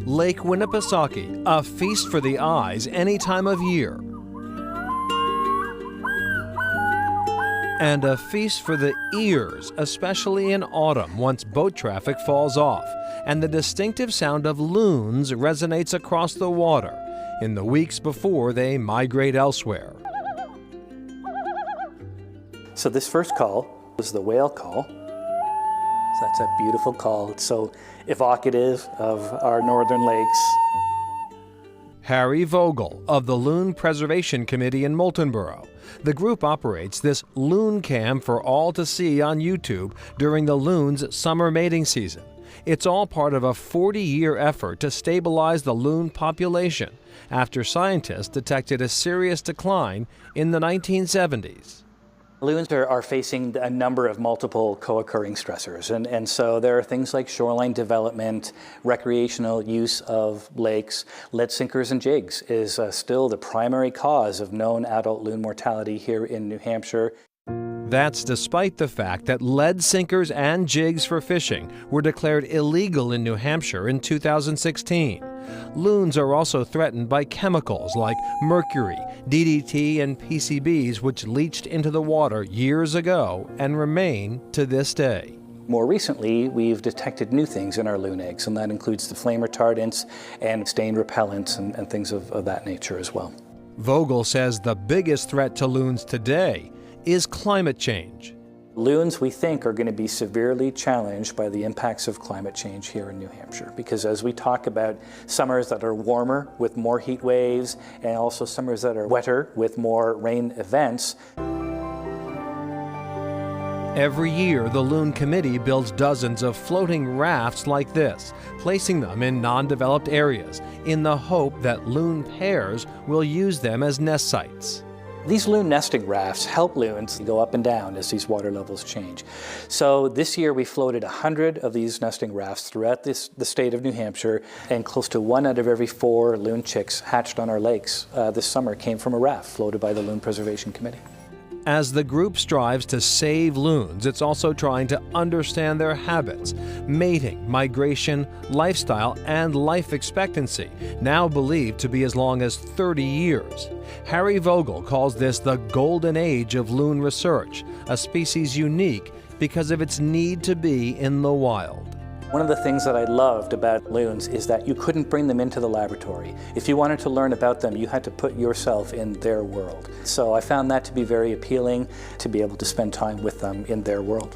Lake Winnipesaukee, a feast for the eyes any time of year. And a feast for the ears, especially in autumn once boat traffic falls off, and the distinctive sound of loons resonates across the water in the weeks before they migrate elsewhere. So this first call was the whale call. So that's a beautiful call. It's so evocative of our northern lakes. Harry Vogel of the Loon Preservation Committee in Moultonborough. The group operates this loon cam for all to see on YouTube during the loon's summer mating season. It's all part of a 40-year effort to stabilize the loon population after scientists detected a serious decline in the 1970s. Loons are facing a number of multiple co-occurring stressors, and so there are things like shoreline development, recreational use of lakes. Lead sinkers and jigs is still the primary cause of known adult loon mortality here in New Hampshire. That's despite the fact that lead sinkers and jigs for fishing were declared illegal in New Hampshire in 2016. Loons are also threatened by chemicals like mercury, DDT, and PCBs, which leached into the water years ago and remain to this day. More recently, we've detected new things in our loon eggs, and that includes the flame retardants and stain repellents and things of that nature as well. Vogel says the biggest threat to loons today is climate change. Loons, we think, are going to be severely challenged by the impacts of climate change here in New Hampshire, because as we talk about summers that are warmer with more heat waves and also summers that are wetter with more rain events. Every year, the Loon Committee builds dozens of floating rafts like this, placing them in non-developed areas in the hope that loon pairs will use them as nest sites. These loon nesting rafts help loons go up and down as these water levels change. So this year we floated 100 of these nesting rafts throughout the state of New Hampshire, and close to 1 out of every 4 loon chicks hatched on our lakes this summer came from a raft floated by the Loon Preservation Committee. As the group strives to save loons, it's also trying to understand their habits, mating, migration, lifestyle, and life expectancy, now believed to be as long as 30 years. Harry Vogel calls this the golden age of loon research, a species unique because of its need to be in the wild. One of the things that I loved about loons is that you couldn't bring them into the laboratory. If you wanted to learn about them, you had to put yourself in their world. So I found that to be very appealing, to be able to spend time with them in their world.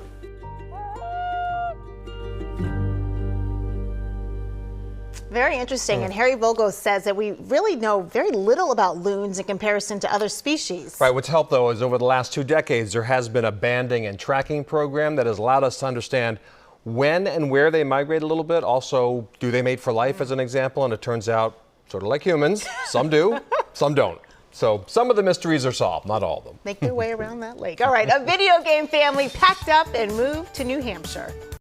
Very interesting, and Harry Vogel says that we really know very little about loons in comparison to other species. Right, what's helped though is over the last 2 decades there has been a banding and tracking program that has allowed us to understand when and where they migrate a little bit. Also, do they mate for life as an example? And it turns out, sort of like humans, some do, some don't. So some of the mysteries are solved, not all of them. Make their way around that lake. All right, a video game family packed up and moved to New Hampshire.